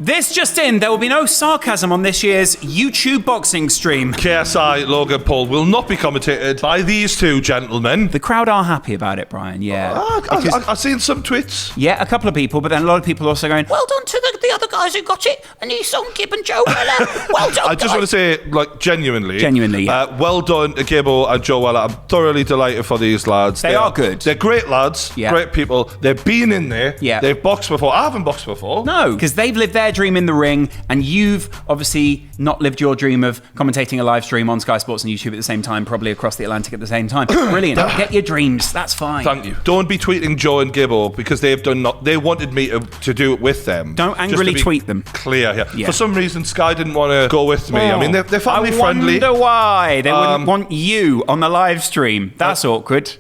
This just in, there will be no sarcasm on this year's YouTube boxing stream. KSI Logan Paul will not be commentated by these two gentlemen. The crowd are happy about it, Brian, yeah. I've seen some tweets. Yeah, a couple of people, but then a lot of people also going, well done to the other guys who got it, and he's on Gibb and Joe Weller. Well done, I just want to say, like, genuinely, yeah. Well done to Gibbo and Joe Weller. I'm thoroughly delighted for these lads. They are good. They're great lads, great people. They've been in there. Yeah. They've boxed before. I haven't boxed before. No, because they've lived their dream in the ring, and you've obviously not lived your dream of commentating a live stream on Sky Sports and YouTube at the same time, probably across the Atlantic at the same time. Brilliant. Get your dreams. That's fine. Thank you. Don't be tweeting Joe and Gibbo because they wanted me to do it with them. Don't angrily tweet them. Clear here. Yeah. For some reason, Sky didn't want to go with me. I mean, they're family friendly. I wonder why they wouldn't want you on the live stream. That's awkward.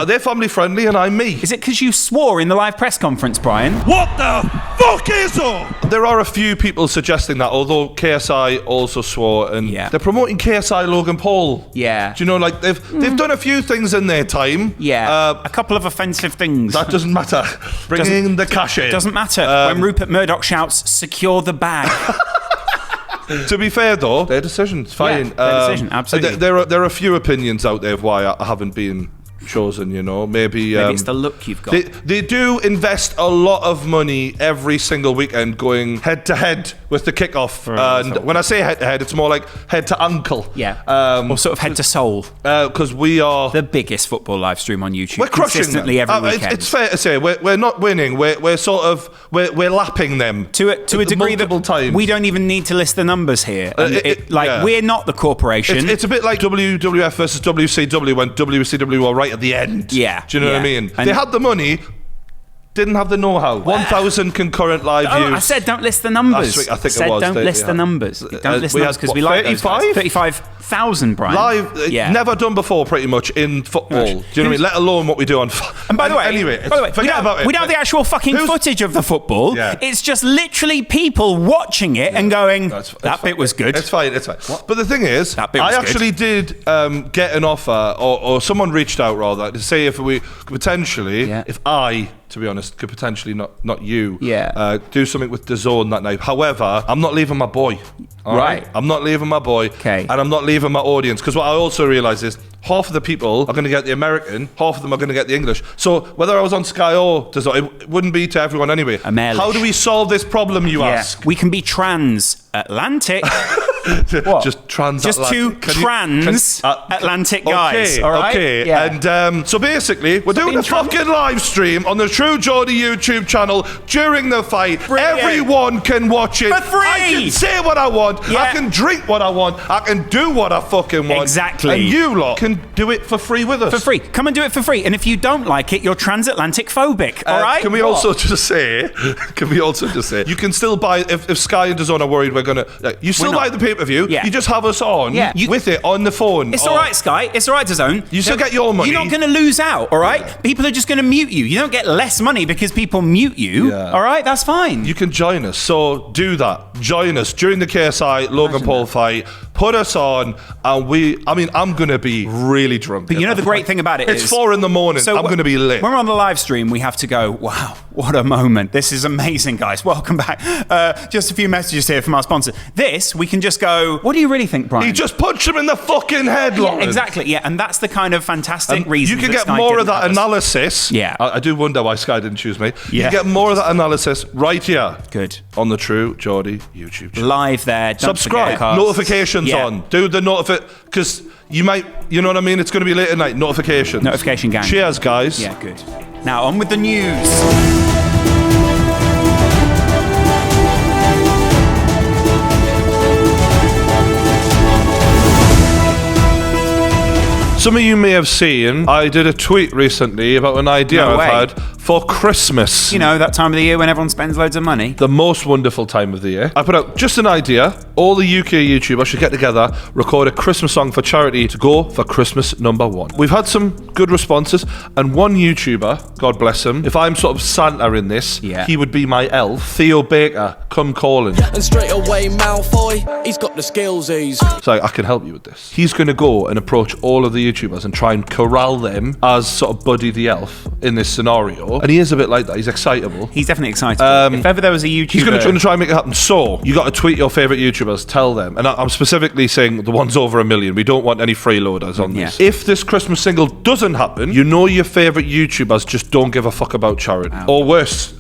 They're family friendly, and I'm me. Is it because you swore in the live press conference, Brian? What the fuck is up? There are a few people suggesting that, although KSI also swore, and they're promoting KSI Logan Paul. Yeah. Do you know, like, they've done a few things in their time. Yeah. A couple of offensive things. That doesn't matter. Bringing the cash in. Doesn't matter. When Rupert Murdoch shouts, secure the bag. To be fair, though, their decision's fine. Yeah, their decision, absolutely. There are a few opinions out there of why I haven't been chosen, you know. Maybe it's the look you've got. They do invest a lot of money every single weekend going head to head with the kickoff. And when I say head to head, it's more like head to ankle. Yeah. Or sort of head to soul. Because we are the biggest football live stream on YouTube. We're crushing consistently them. every weekend. It's fair to say we're not winning. We're sort of we're lapping them to a degree that times. We don't even need to list the numbers here. We're not the corporation. It's a bit like WWF versus WCW when WCW were right at the end. Yeah. Do you know what I mean? And they had the money, didn't have the know-how. 1,000 concurrent live views. I said don't list the numbers. I think it was. Don't list the numbers. Don't list the numbers because we like 35,000, Brian. Live, never done before, pretty much, in football. Do you know what I mean? Let alone what we do on... And by the way, forget about it. We don't have the actual fucking footage of the football. Yeah. It's just literally people watching it and going, that bit was good. It's fine. But the thing is, I actually did get an offer, or someone reached out, rather, to say if we could potentially, if I... to be honest, could potentially not you do something with DAZN that night. However, I'm not leaving my boy. Right. I'm not leaving my boy. Okay. And I'm not leaving my audience, because what I also realise is half of the people are going to get the American, half of them are going to get the English. So whether I was on Sky or DAZN, it wouldn't be to everyone anyway. How do we solve this problem, you ask? We can be transatlantic. What? Just transatlantic. Just two transatlantic guys. All right. Okay. Yeah. And so basically, we're doing a fucking live stream on the True Geordie YouTube channel during the fight. Brilliant. Everyone can watch it for free. I can say what I want. Yeah. I can drink what I want. I can do what I fucking want. Exactly. And you lot can do it for free with us. For free. Come and do it for free. And if you don't like it, you're transatlantic phobic. All right. Can we also just say? You can still buy if Sky and DAZN are worried we're gonna. You still buy the pay-per-view. Yeah. You just have us on with it on the phone. It's all right, Sky. It's all right, DAZN. You still get your money. You're not going to lose out, all right? Yeah. People are just going to mute you. You don't get less money because people mute you, all right? That's fine. You can join us. So do that. Join us during the KSI Logan Paul fight. Put us on, and I'm going to be really drunk. But you know the great thing about it is... It's 4 a.m. So I'm going to be lit. When we're on the live stream, we have to go, wow, what a moment. This is amazing, guys. Welcome back. Just a few messages here from our sponsor. This, we can just go, what do you really think, Brian? He just punched him in the fucking head, Logan. Exactly, yeah. And that's the kind of fantastic reason you can get more of that analysis. Yeah. I do wonder why Sky didn't choose me. Yeah. You can get more of that analysis right here. Good. On the True Geordie YouTube channel. Live there. Don't subscribe. Notifications on. Do the because you know what I mean? It's going to be late at night. Notification gang. Cheers, guys. Yeah, good. Now, on with the news. Some of you may have seen, I did a tweet recently about an idea I've had for Christmas. You know, that time of the year when everyone spends loads of money. The most wonderful time of the year. I put out just an idea. All the UK YouTubers should get together, record a Christmas song for charity to go for Christmas #1. We've had some good responses, and one YouTuber, God bless him, if I'm sort of Santa in this, he would be my elf. Theo Baker, come calling. And straight away, Malfoy, he's got the skills, So I can help you with this. He's going to go and approach all of the YouTubers and try and corral them as sort of Buddy the Elf in this scenario, and he is a bit like that. He's excitable. He's definitely excitable. If ever there was a YouTuber... He's going to try and make it happen. So, you got to tweet your favourite YouTubers, tell them. And I'm specifically saying the ones over 1 million. We don't want any freeloaders on this. If this Christmas single doesn't happen, you know your favourite YouTubers just don't give a fuck about charity. Or worse,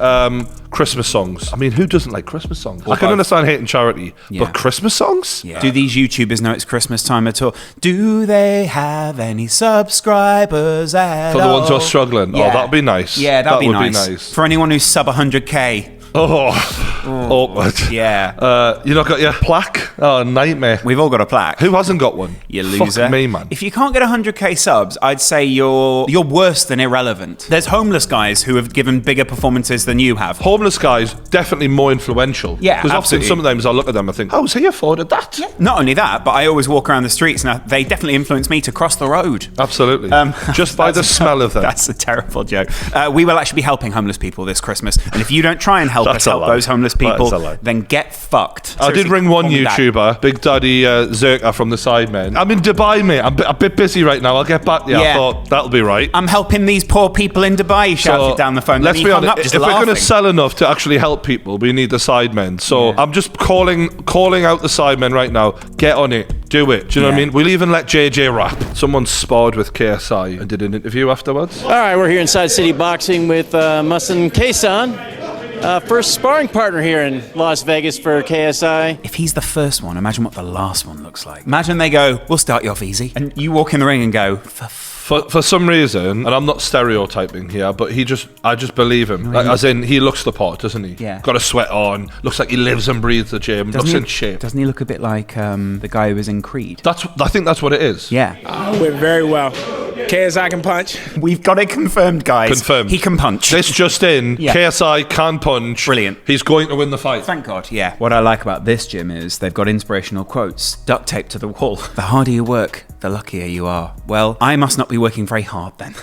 Christmas songs. I mean, who doesn't like Christmas songs? I can understand hating charity, but Christmas songs? Yeah. Do these YouTubers know it's Christmas time at all? Do they have any subscribers at all? For the ones who are struggling? Yeah. Oh, that'd be nice. Yeah, that would be nice. For anyone who's sub 100k. Awkward. Yeah. You not got your plaque? Oh, nightmare. We've all got a plaque. Who hasn't got one? You loser. Fuck me, man. If you can't get 100k subs, I'd say you're worse than irrelevant. There's homeless guys who have given bigger performances than you have. Homeless guys, definitely more influential. Yeah, because often sometimes I look at them and think, oh, so he afforded that? Yeah. Not only that, but I always walk around the streets and they definitely influence me to cross the road. Absolutely. Just by the smell of them. That's a terrible joke. We will actually be helping homeless people this Christmas. And if you don't try and help us help those homeless people, then get fucked. Seriously, I did ring one YouTuber, Big Daddy Zerka from the Sidemen. I'm in Dubai, mate. I'm a bit busy right now. I'll get back to you. I thought that'll be right. I'm helping these poor people in Dubai, he shouted down the phone. Let's be honest, if we're going to sell enough to actually help people, we need the Sidemen. So I'm just calling out the Sidemen right now. Get on it. Do it. Do you know what I mean? We'll even let JJ rap. Someone sparred with KSI and did an interview afterwards. All right, we're here inside City Boxing with Mustin Kaysan. First sparring partner here in Las Vegas for KSI. If he's the first one, imagine what the last one looks like. Imagine they go, we'll start you off easy. And you walk in the ring and go, for some reason, and I'm not stereotyping here, but I just believe him. Like, as in, he looks the part, doesn't he? Yeah. Got a sweat on, looks like he lives and breathes the gym, looks in shape. Doesn't he look a bit like the guy who was in Creed? I think that's what it is. Yeah. Went very well. KSI can punch. We've got it confirmed, guys. Confirmed. He can punch. This just in, KSI can punch. Brilliant. He's going to win the fight. Thank God, yeah. What I like about this gym is they've got inspirational quotes duct taped to the wall. The harder you work, the luckier you are. Well, I must not be working very hard then.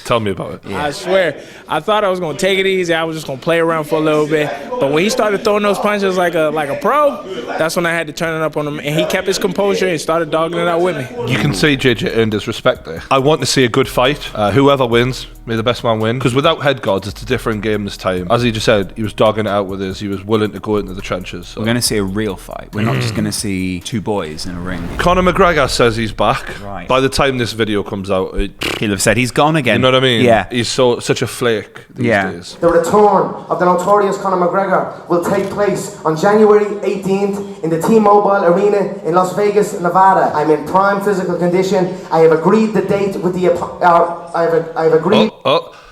Tell me about it. Yeah. I swear, I thought I was going to take it easy. I was just going to play around for a little bit. But when he started throwing those punches like a pro, that's when I had to turn it up on him. And he kept his composure and started dogging it out with me. You can see JJ earned his respect there. I want to see a good fight. Whoever wins, may the best man win. Because without head guards, it's a different game this time. As he just said, he was dogging it out with us. He was willing to go into the trenches. So. We're going to see a real fight. We're not just going to see two boys in a ring. Conor McGregor says he's back. Right. By the time this video comes out, he'll have said he's gone again. You know what I mean? Yeah. He's such a flake these days. The return of the notorious Conor McGregor will take place on January 18th in the T-Mobile Arena in Las Vegas, Nevada. I'm in prime physical condition. I have agreed the date with the I've agreed.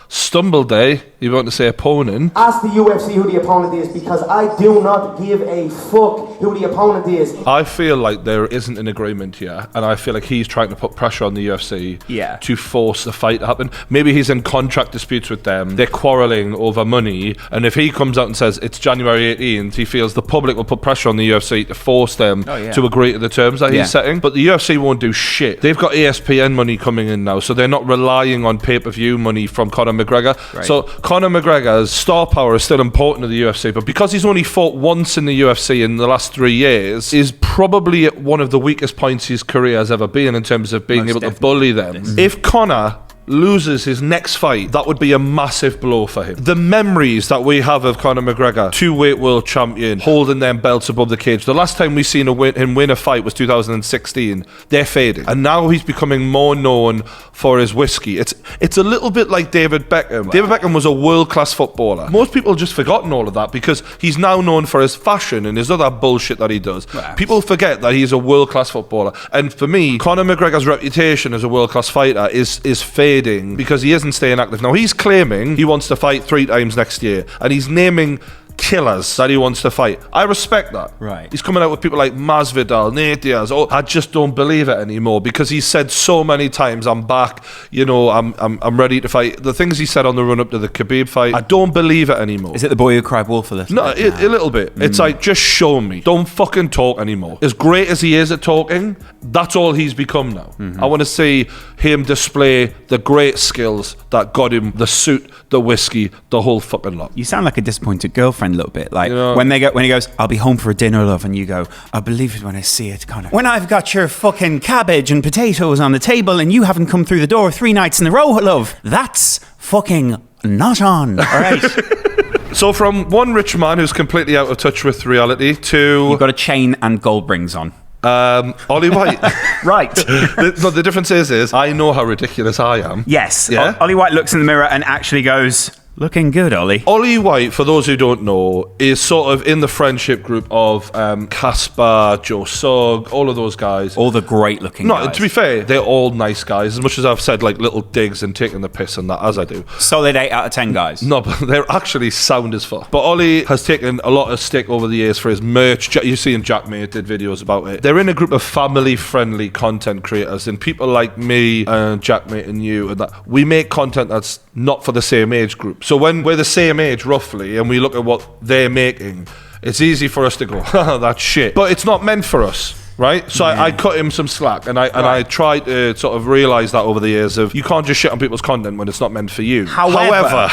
Stumble day. You want to say opponent? Ask the UFC who the opponent is, because I do not give a fuck who the opponent is. I feel like there isn't an agreement here, and I feel like he's trying to put pressure on the UFC to force the fight to happen. Maybe he's in contract disputes with them. They're quarrelling over money, and if he comes out and says it's January 18th, he feels the public will put pressure on the UFC to force them to agree to the terms that he's setting. But the UFC won't do shit. They've got ESPN money coming in now, so they're not relying on pay-per-view money from Conor McGregor. Right. So Conor McGregor's star power is still important to the UFC, but because he's only fought once in the UFC in the last 3 years, is probably at one of the weakest points his career has ever been in terms of being able to bully them. If Conor loses his next fight, that would be a massive blow for him. The memories that we have of Conor McGregor, two-weight world champion, holding them belts above the cage. The last time we seen him win a fight was 2016. They're fading. And now he's becoming more known for his whiskey. It's a little bit like David Beckham. Wow. David Beckham was a world-class footballer. Most people have just forgotten all of that because he's now known for his fashion and his other bullshit that he does. Wow. People forget that he's a world-class footballer. And for me, Conor McGregor's reputation as a world-class fighter is fading because he isn't staying active. Now, he's claiming he wants to fight 3 times next year, and he's naming killers that he wants to fight. I respect that. Right. He's coming out with people like Masvidal, Nate Diaz. I just don't believe it anymore because he's said so many times, I'm back, I'm ready to fight. The things he said on the run up to the Khabib fight, I don't believe it anymore. Is it the boy who cried wolf a little bit? No, a little bit. It's like, just show me. Don't fucking talk anymore. As great as he is at talking, that's all he's become now. I want to see him display the great skills that got him the suit, the whiskey, the whole fucking lot. You sound like a disappointed girlfriend a little bit, like when he goes, I'll be home for a dinner, love, and you go, I believe it when I see it, Conor. When I've got your fucking cabbage and potatoes on the table and you haven't come through the door 3 nights in a row, love, that's fucking not on. All right. So from one rich man who's completely out of touch with reality to You've got a chain and gold rings on. Oli White. Right. The difference is I know how ridiculous I am. Yes. Yeah? Ollie White looks in the mirror and actually goes, looking good, Ollie. Oli White, for those who don't know, is sort of in the friendship group of Casper, Joe Sugg, all of those guys. All the great looking guys. No, to be fair, they're all nice guys. As much as I've said like little digs and taking the piss and that, as I do. Solid 8 out of 10 guys. No, but they're actually sound as fuck. But Ollie has taken a lot of stick over the years for his merch. You've seen Jack Mate did videos about it. They're in a group of family-friendly content creators, and people like me and Jack Mate and you, and that we make content that's not for the same age group. So when we're the same age roughly, and we look at what they're making, it's easy for us to go, that's shit. But it's not meant for us. Right, so I cut him some slack, and I tried to sort of realise that over the years of you can't just shit on people's content when it's not meant for you. However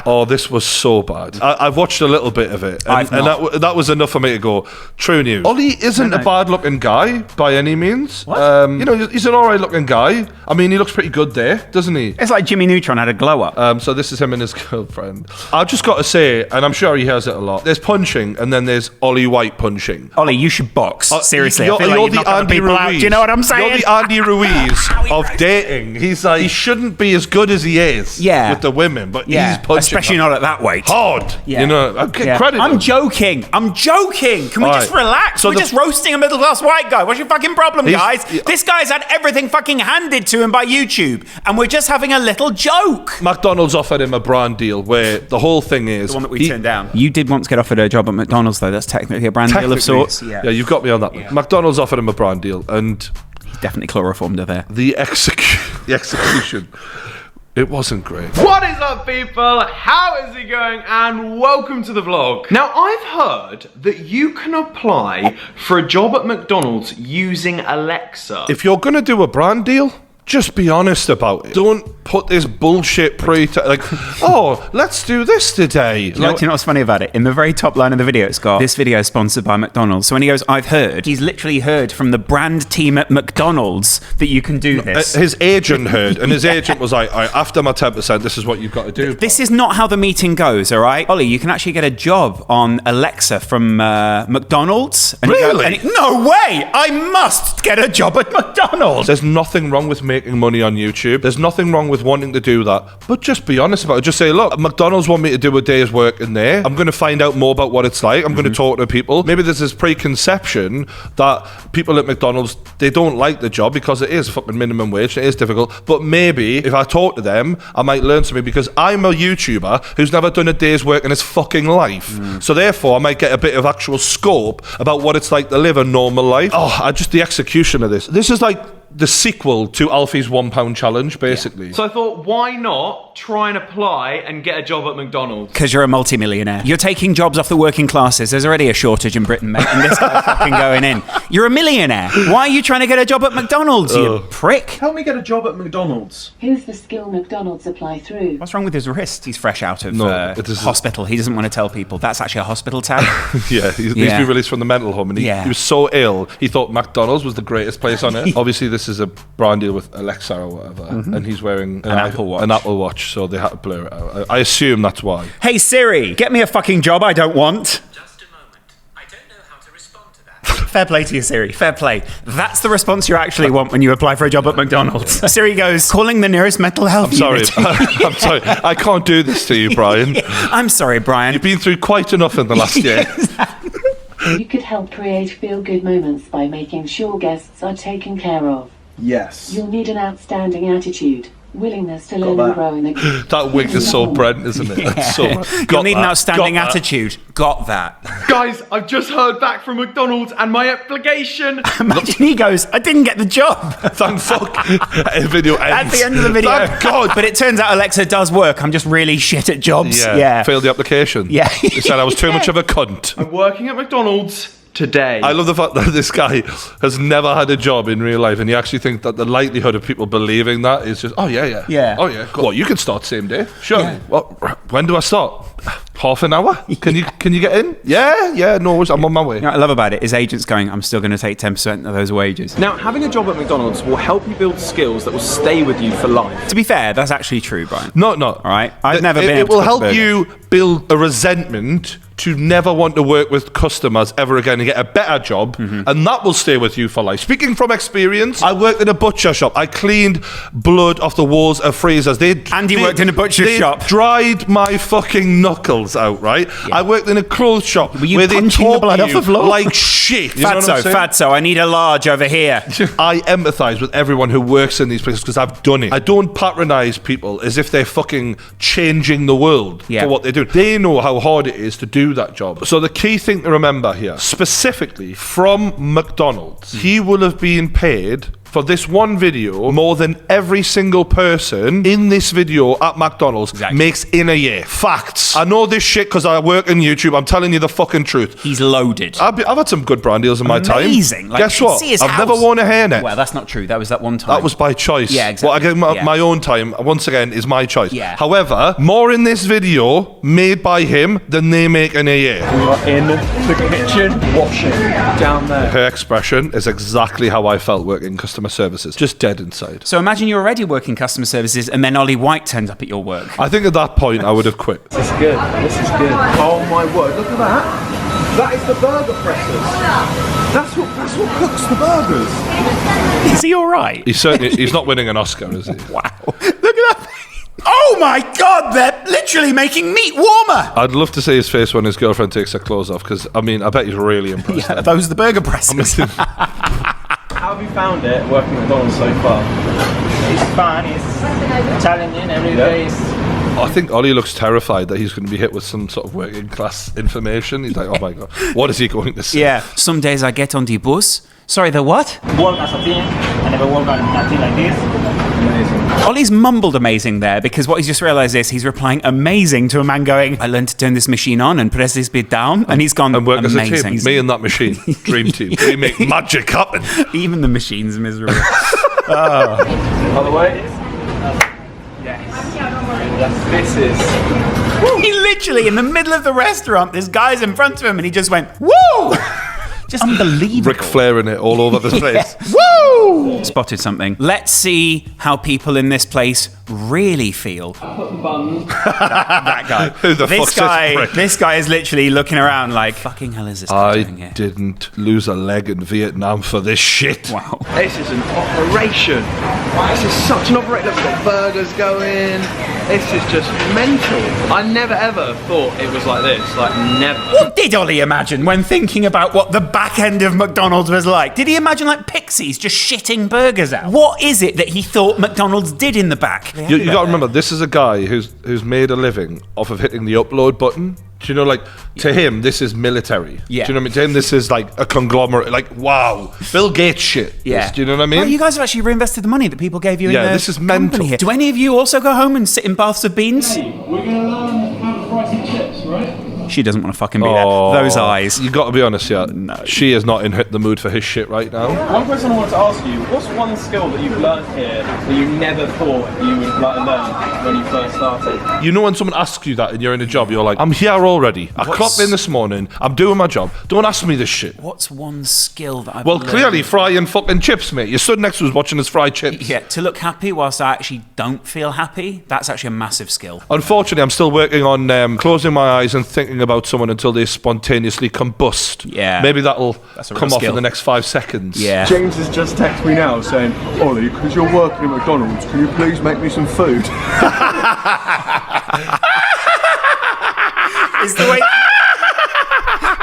oh, this was so bad. I've watched a little bit of it, and that was enough for me to go, true news. Ollie isn't a bad-looking guy by any means. What? You know, he's an alright-looking guy. I mean, he looks pretty good there, doesn't he? It's like Jimmy Neutron had a glow up. So this is him and his girlfriend. I've just got to say, and I'm sure he has it a lot, there's punching, and then there's Oli White punching. Ollie, you should box. Seriously, I feel like you're you've the not got Andy people out. Ruiz. Do you know what I'm saying? You're the Andy Ruiz of dating. He's like, he shouldn't be as good as he is with the women, but he's punching. Especially not at that weight. Hard. Yeah. You know, credit I'm him. joking. Can we just relax? So We're just roasting a middle class white guy. What's your fucking problem, guys? This guy's had everything fucking handed to him by YouTube, and we're just having a little joke. McDonald's offered him a brand deal where the whole thing is the one that we turned down. You did once get offered a job at McDonald's, though. That's technically a brand deal of sorts. Yeah, you've got me on that. Yeah. McDonald's offered him a brand deal, and he's definitely chloroformed her there. The execution, it wasn't great. What is up, people? How is it going? And welcome to the vlog. Now, I've heard that you can apply for a job at McDonald's using Alexa. If you're gonna do a brand deal, just be honest about it. Don't put this bullshit oh, let's do this today. Do you know what's funny about it? In the very top line of the video, it's got, this video is sponsored by McDonald's. So when he goes, I've heard, he's literally heard from the brand team at McDonald's that you can do this. His agent heard, and his agent was like, all right, after my 10%, this is what you've got to do. This is not how the meeting goes, all right? Ollie, you can actually get a job on Alexa from McDonald's. And really? No way! I must get a job at McDonald's! There's nothing wrong with making money on YouTube. There's nothing wrong with wanting to do that, but just be honest about it. Just say, look, McDonald's want me to do a day's work in there. I'm going to find out more about what it's like. I'm going to talk to people. Maybe there's this preconception that people at McDonald's, they don't like the job because it is fucking minimum wage. It is difficult, but maybe if I talk to them, I might learn something because I'm a YouTuber who's never done a day's work in his fucking life. So therefore, I might get a bit of actual scope about what it's like to live a normal life. The execution of this. This is like the sequel to Alfie's £1 challenge, basically. So I thought, why not try and apply and get a job at McDonald's? Because you're a multimillionaire. You're taking jobs off the working classes. There's already a shortage in Britain, mate, and this guy's fucking going in. You're a millionaire. Why are you trying to get a job at McDonald's, you prick? Help me get a job at McDonald's. Who's the skill McDonald's apply through? What's wrong with his wrist? He's fresh out of hospital. He doesn't want to tell people. That's actually a hospital tag. He's been released from the mental home, and he was so ill, he thought McDonald's was the greatest place on earth. Obviously, this is a brand deal with Alexa or whatever, and he's wearing an Apple Watch, so they had to blur it out. I assume that's why. Hey Siri, get me a fucking job I don't want. Just a moment. I don't know how to respond to that. Fair play to you, Siri. Fair play. That's the response you actually want when you apply for a job at McDonald's. Siri goes, calling the nearest mental health unit. I'm sorry. I can't do this to you, Brian. I'm sorry, Brian. You've been through quite enough in the last year. You could help create feel-good moments by making sure guests are taken care of. Yes. You'll need an outstanding attitude, willingness to learn and grow in the group. That wig is so Brent, isn't it? That's so You'll need an outstanding attitude. Got that. Guys, I've just heard back from McDonald's and my application. Imagine he goes, I didn't get the job. Thank fuck. Video ends. At the end of the video. Thank God. But it turns out Alexa does work. I'm just really shit at jobs. Yeah. Failed the application. Yeah. He said I was too much of a cunt. I'm working at McDonald's today. I love the fact that this guy has never had a job in real life, and you actually think that the likelihood of people believing that is just, oh yeah. Yeah. Oh yeah. Cool. Well, you can start same day. Sure. Yeah. Well, when do I start? Half an hour? Can you get in? Yeah, no worries, I'm on my way. You know what I love about it is agents going, I'm still going to take 10% of those wages. Now, having a job at McDonald's will help you build skills that will stay with you for life. To be fair, that's actually true, Brian. No. All right? I've never been It able will to cook a help burger. you build a resentment to never want to work with customers ever again and get a better job, and that will stay with you for life. Speaking from experience, I worked in a butcher shop. I cleaned blood off the walls of freezers. Andy worked in a butcher shop. Dried my fucking knuckles out, right? Yeah. I worked in a clothes shop Were you where they punching the talk blood to off you the floor? like shit. You know what I'm saying? Fatso, I need a large over here. I empathise with everyone who works in these places because I've done it. I don't patronise people as if they're fucking changing the world for what they do. They know how hard it is to do that job. So the key thing to remember here, specifically from McDonald's, he will have been paid for this one video more than every single person in this video at McDonald's makes in a year. Facts. I know this shit because I work on YouTube. I'm telling you the fucking truth. He's loaded. I've had some good brand deals in my time. Amazing. Like, Guess what? I've never worn a hairnet. Well, that's not true. That was that one time. That was by choice. Yeah, exactly. What I get my own time, once again, is my choice. Yeah. However, more in this video made by him than they make in a year. We are in the kitchen washing down there. Her expression is exactly how I felt working customer services. Just dead inside. So imagine you're already working customer services and then Oli White turns up at your work. I think at that point I would have quit. This is good. This is good. Oh my word, look at that. That is the burger pressers. That's what cooks the burgers. Is he all right? He's not winning an Oscar, is he? Wow. Look at that. Oh my God, they're literally making meat warmer. I'd love to see his face when his girlfriend takes her clothes off because, I mean, I bet he's really impressed. Yeah, those are the burger presses. How have you found it working at McDonald's so far? It's fun, it's challenging, every day is... I think Oli looks terrified that he's going to be hit with some sort of working class information. He's like, oh my God, what is he going to say? Yeah, some days I get on the bus. Sorry, the what? Work as a team, I never work on a team like this. Amazing. Ollie's mumbled amazing there because what he's just realised is he's replying amazing to a man going, I learned to turn this machine on and press this bit down, and he's gone And work amazing. as a team. Me and that machine. Dream team. We make magic happen. Even the machine's miserable. By the way, this is... He literally, in the middle of the restaurant, this guy's in front of him and he just went, woo! Just unbelievable. Ric Flair in it all over the place. Woo! Spotted something. Let's see how people in this place really feel. That guy. Who the fuck's this prick? This guy is literally looking around like, fucking hell is this guy doing I here? didn't lose a leg in Vietnam for this shit. Wow. This is an operation. This is such an operation. Look, we've got burgers going. This is just mental. I never ever thought it was like this. Like, never. What did Ollie imagine when thinking about what the back end of McDonald's was like? Did he imagine like pixies just shitting burgers out? What is it that he thought McDonald's did in the back? You got to remember, this is a guy who's made a living off of hitting the upload button. Do you know, like, to him, this is military. Yeah. Do you know what I mean? To him, this is like a conglomerate. Like, wow, Bill Gates shit. Yeah. Do you know what I mean? Well, you guys have actually reinvested the money that people gave you in the this is mental. company here. Do any of you also go home and sit in baths of beans? We're going to learn how to fry some chips, right? She doesn't want to fucking be there. Those eyes. You got to be honest here. No. She is not in the mood for his shit right now. One question I wanted to ask you, what's one skill that you've learned here that you never thought you would like learn when you first started? You know when someone asks you that and you're in a job, you're like, I'm here already. I clocked in this morning. I'm doing my job. Don't ask me this shit. What's one skill that I've Well, learned? clearly frying fucking chips, mate. You stood next to us watching us fry chips. Yeah, to look happy whilst I actually don't feel happy, that's actually a massive skill. Unfortunately, I'm still working on closing my eyes and thinking about someone until they spontaneously combust. Yeah. Maybe that'll That's a come real off skill. in the next 5 seconds. Yeah. James has just texted me now saying, Ollie, because you're working at McDonald's, can you please make me some food? Is the way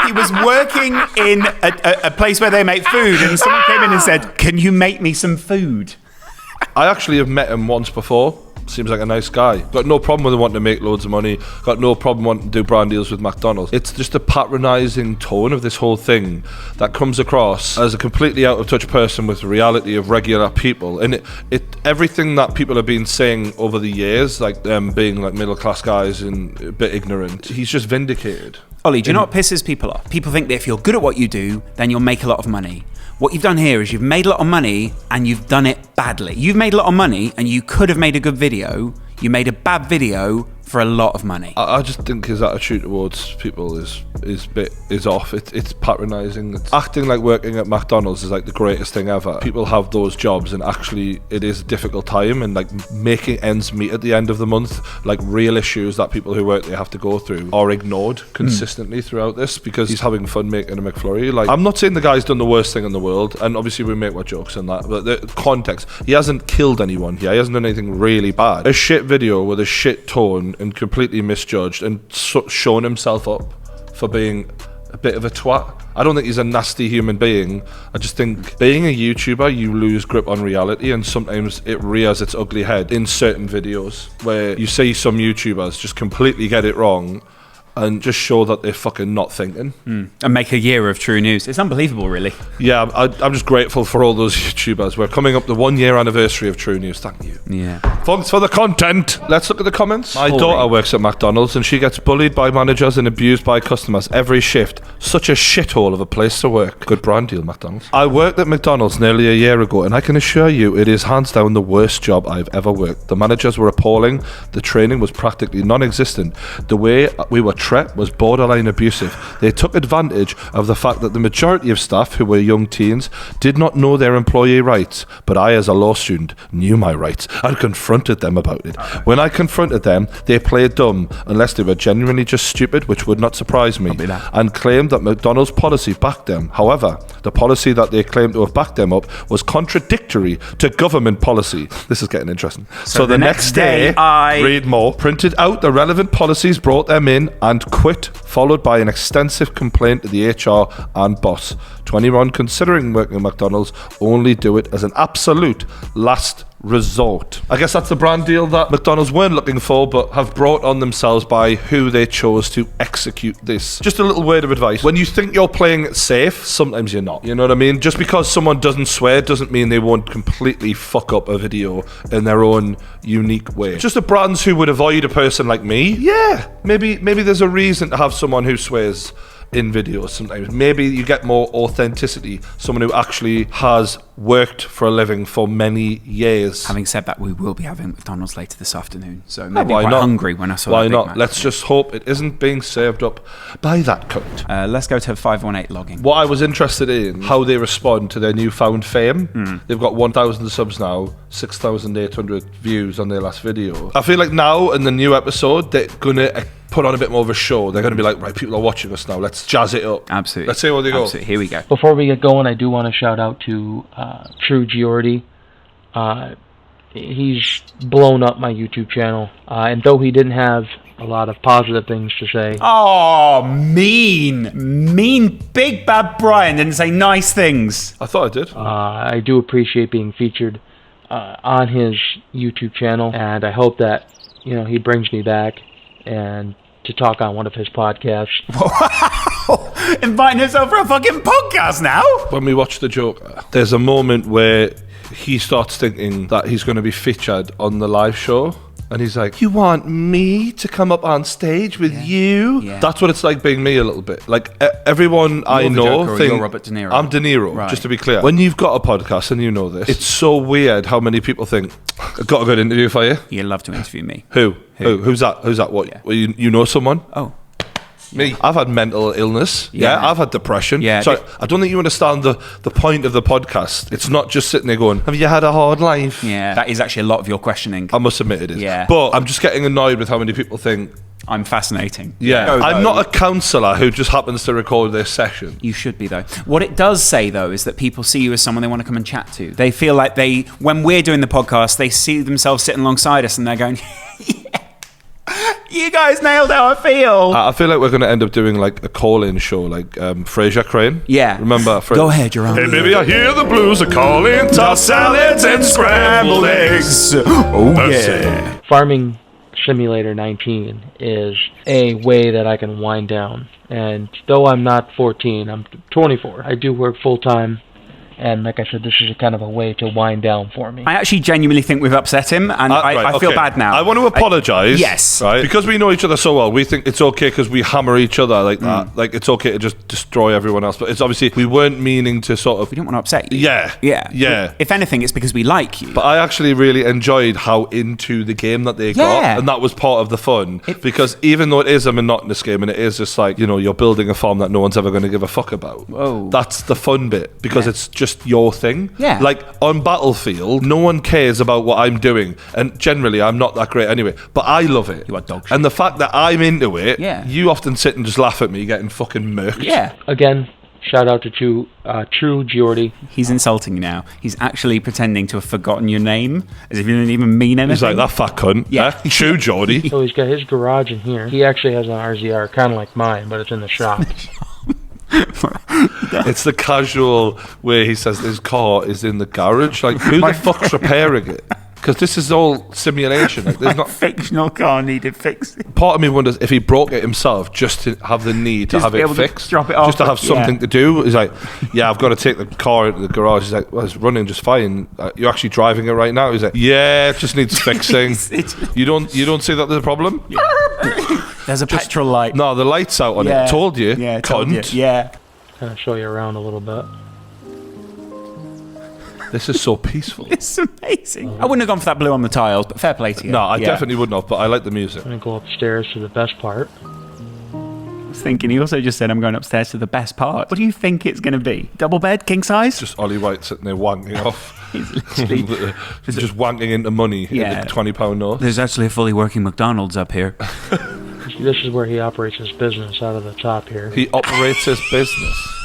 he was working in a place where they make food, and someone came in and said, "Can you make me some food?" I actually have met him once before. Seems like a nice guy. Got no problem with him wanting to make loads of money. Got no problem wanting to do brand deals with McDonald's. It's just a patronising tone of this whole thing that comes across as a completely out of touch person with the reality of regular people. And it everything that people have been saying over the years, like them being like middle class guys and a bit ignorant, he's just vindicated. Ollie, do you know what pisses people off? People think that if you're good at what you do, then you'll make a lot of money. What you've done here is you've made a lot of money and you've done it badly. You've made a lot of money and you could have made a good video. You made a bad video for a lot of money. I just think his attitude towards people is off. It's patronising. It's acting like working at McDonald's is like the greatest thing ever. People have those jobs, and actually it is a difficult time, and like making ends meet at the end of the month, like real issues that people who work there have to go through are ignored consistently throughout this because he's having fun making a McFlurry. Like, I'm not saying the guy's done the worst thing in the world, and obviously we make our jokes and that, but the context, he hasn't killed anyone here. He hasn't done anything really bad. A shit video with a shit tone and completely misjudged and shown himself up for being a bit of a twat. I don't think he's a nasty human being. I just think being a YouTuber, you lose grip on reality, and sometimes it rears its ugly head in certain videos where you see some YouTubers just completely get it wrong and just show that they're fucking not thinking. And make a year of True News. It's unbelievable, really. Yeah, I'm just grateful for all those YouTubers. We're coming up the 1 year anniversary of True News. Thank you. Yeah. Thanks for the content. Let's look at the comments. My daughter works at McDonald's and she gets bullied by managers and abused by customers every shift. Such a shithole of a place to work. Good brand deal, McDonald's. I worked at McDonald's nearly a year ago, and I can assure you it is hands down the worst job I've ever worked. The managers were appalling. The training was practically non-existent. The way we were treated was borderline abusive. They took advantage of the fact that the majority of staff, who were young teens, did not know their employee rights, but I, as a law student, knew my rights and confronted them about it. When I confronted them, they played dumb, unless they were genuinely just stupid, which would not surprise me, and claimed that McDonald's policy backed them. However, the policy that they claimed to have backed them up was contradictory to government policy. This is getting interesting. So the next day, read more, printed out the relevant policies, brought them in, and quit, followed by an extensive complaint to the HR and boss. 21 considering working at McDonald's only do it as an absolute last resort. I guess that's the brand deal that McDonald's weren't looking for, but have brought on themselves by who they chose to execute this. Just a little word of advice. When you think you're playing it safe, sometimes you're not. You know what I mean? Just because someone doesn't swear doesn't mean they won't completely fuck up a video in their own unique way. Just the brands who would avoid a person like me, yeah, maybe there's a reason to have someone who swears in videos sometimes. Maybe you get more authenticity, someone who actually has worked for a living for many years. Having said that, we will be having McDonald's later this afternoon, so maybe quite hungry when I saw that Big Mac. Let's just hope it isn't being served up by that cunt. Let's go to 518 logging. What I was interested in, how they respond to their newfound fame. They've got 1,000 subs now, 6,800 views on their last video. I feel like now in the new episode, they're gonna put on a bit more of a show. They're going to be like, right, people are watching us now. Let's jazz it up. Absolutely. Let's see where they go. Absolutely. Here we go. Before we get going, I do want to shout out to True Geordie. He's blown up my YouTube channel. And though he didn't have a lot of positive things to say. Oh, mean Big Bad Brian didn't say nice things. I thought I did. I do appreciate being featured on his YouTube channel, and I hope that, you know, he brings me back and to talk on one of his podcasts. Wow! Inviting himself for a fucking podcast now? When we watch The Joker, there's a moment where he starts thinking that he's going to be featured on the live show. And he's like, you want me to come up on stage with you? Yeah. That's what it's like being me a little bit. Like, everyone I know thinks... You're Robert De Niro. I'm De Niro, right. Just to be clear. When you've got a podcast, and you know this, it's so weird how many people think, I've got a good interview for you. You'd love to interview me. Who? Who's that? What? Yeah. Well, you know someone? Oh. Me. I've had mental illness. Yeah. I've had depression. Yeah. So I don't think you understand the point of the podcast. It's not just sitting there going, have you had a hard life? Yeah. That is actually a lot of your questioning. I must admit it is. Yeah. But I'm just getting annoyed with how many people think I'm fascinating. Yeah. I'm not a counsellor who just happens to record this session. You should be, though. What it does say, though, is that people see you as someone they want to come and chat to. They feel like when we're doing the podcast, they see themselves sitting alongside us and they're going, yeah. You guys nailed how I feel. I feel like we're going to end up doing like a call-in show, like Fraser Crane. Yeah. Remember? Go ahead, Your Honor. Hey, baby, I hear the blues are calling. Tossed salads and scrambled eggs. Oh, yeah. Farming Simulator 19 is a way that I can wind down. And though I'm not 14, I'm 24. I do work full-time And like I said, this is kind of a way to wind down for me. I actually genuinely think we've upset him, and I feel bad now. I want to apologise. Yes. Right? Because we know each other so well, we think it's okay because we hammer each other like that. Like, it's okay to just destroy everyone else. But it's obviously, we weren't meaning to sort of... We don't want to upset you. Yeah. If anything, it's because we like you. But I actually really enjoyed how into the game that they got. And that was part of the fun. Because even though it is a monotonous game, and it is just like, you know, you're building a farm that no one's ever going to give a fuck about. Whoa. That's the fun bit. Because it's just your thing. Yeah. Like, on Battlefield, no one cares about what I'm doing, and generally I'm not that great anyway, but I love it. You are dog shit. And the fact that I'm into it, Yeah. you often sit and just laugh at me getting fucking murked. Yeah. Again, shout out to True Geordie. He's insulting you now. He's actually pretending to have forgotten your name, as if you didn't even mean anything. He's like, that fat cunt. Yeah. True Geordie. So he's got his garage in here. He actually has an RZR, kind of like mine, but it's in the shop. It's the casual way he says his car is in the garage. Like, who the fuck's repairing it? Because this is all simulation. Like, there's not fictional car needed fixing. Part of me wonders if he broke it himself just to have the need to Just have be it able to fixed, drop it off, just to have something to do. He's like, yeah, I've got to take the car into the garage. He's like, well, it's running just fine. You're actually driving it right now. He's like, yeah, it just needs fixing. You don't see that there's a problem? There's a petrol light. No, the light's out on it. Told you. Yeah, cunt. told you. Yeah. Kind of show you around a little bit. This is so peaceful. It's amazing. I wouldn't have gone for that blue on the tiles, but fair play to you. No, I definitely wouldn't have, but I like the music. I'm going to go upstairs to the best part. I was thinking, he also just said, I'm going upstairs to the best part. What do you think it's going to be? Double bed? King size? Just Oli White sitting there wanking off. He's literally... just wanking into money in the £20 note. There's actually a fully working McDonald's up here. This is where he operates his business out of the top here. He operates his business.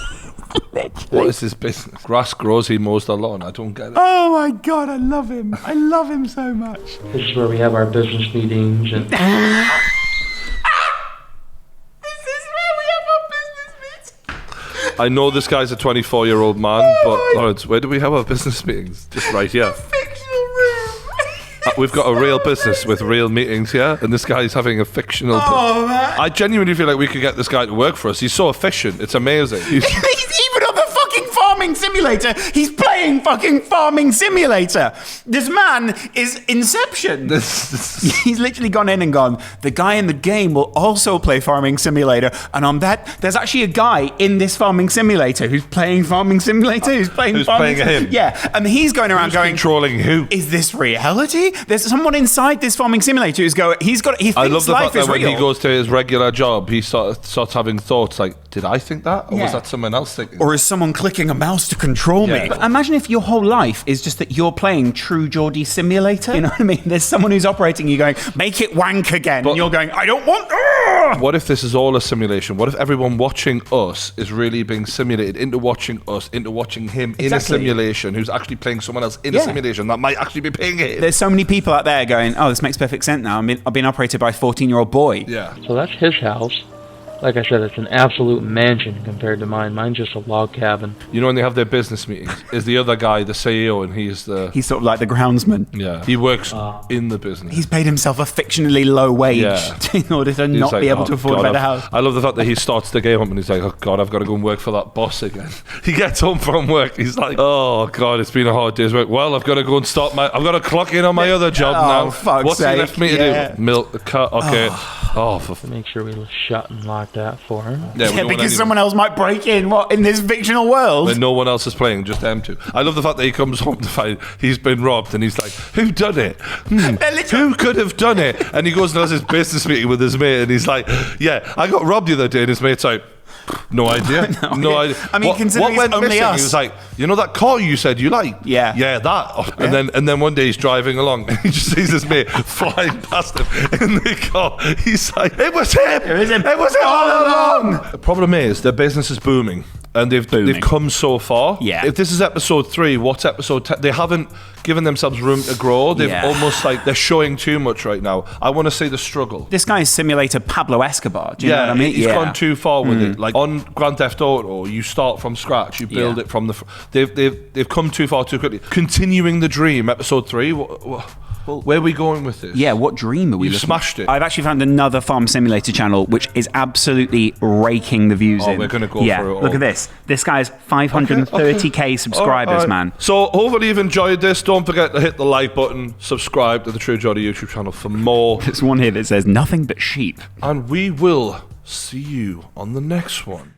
What is his business? Grass grows, he mows the lawn. I don't get it. Oh my God, I love him. I love him so much. This is where we have our business meetings and... I know this guy's a 24-year-old man, but Lawrence, where do we have our business meetings? Just right here. We've got a real business with real meetings here, and this guy's having a fictional... man. I genuinely feel like we could get this guy to work for us. He's so efficient. It's amazing. He's even on the fucking farming simulator. He's playing fucking farming simulator. This man is Inception. He's literally gone in and gone, the guy in the game will also play farming simulator. And on that, there's actually a guy in this farming simulator who's playing farming simulator, who's playing him? Yeah, and he's going around going, controlling who? Is this reality? There's someone inside this farming simulator who's going, he thinks I love the life fact is that when real. he goes to his regular job, he starts having thoughts like, did I think that? Or was that someone else thinking? Or is someone clicking a mouse to control me? But imagine if your whole life is just that you're playing True Geordie Simulator. You know what I mean? There's someone who's operating you going, make it wank again. And you're going, I don't want... What if this is all a simulation? What if everyone watching us is really being simulated into watching us, into watching him in a simulation, who's actually playing someone else in a simulation that might actually be paying it? There's so many people out there going, oh, this makes perfect sense now. I've been operated by a 14-year-old boy. Yeah. So that's his house. Like I said, it's an absolute mansion compared to mine. Mine's just a log cabin. You know when they have their business meetings, is the other guy the CEO and he's sort of like the groundsman. Yeah. He works in the business. He's paid himself a fictionally low wage in order to not be able to afford a better house. I love the fact that he starts the game up and he's like, oh God, I've got to go and work for that boss again. He gets home from work, he's like, oh God, it's been a hard day's work. Well, I've got to go and I've got to clock in on my other job now. What's he left me to do? Milk the cut, okay. Make sure we shut and lock that for him. Yeah, because someone else might break in this fictional world when no one else is playing, just them two. I love the fact that he comes home to find he's been robbed and he's like, who done it? Who could have done it? And he goes and has his business meeting with his mate and he's like, yeah, I got robbed the other day, and his mate's like, no idea. No idea. I mean, considering what it's only us. He was like, you know that car you said you liked? Yeah, that. And then one day he's driving along and he just sees his mate flying past him in the car. He's like, it was him. It was him all along. The problem is their business is booming. And they've come so far. Yeah. If this is episode 3, what's episode 10? They haven't given themselves room to grow. They've almost like they're showing too much right now. I want to see the struggle. This guy is simulator Pablo Escobar. Do you know what I mean? He's gone too far with it. Like on Grand Theft Auto, you start from scratch. You build it from the. They've come too far too quickly. Continuing the dream, episode 3. Where are we going with this? Yeah, what dream are we You've looking smashed it. I've actually found another Farm Simulator channel which is absolutely raking the views in. We're going to go yeah, for it all. look at this. This guy's 530k subscribers, All right. man. So hopefully you've enjoyed this. Don't forget to hit the like button, subscribe to the True Geordie YouTube channel for more. There's one here that says nothing but sheep. And we will see you on the next one.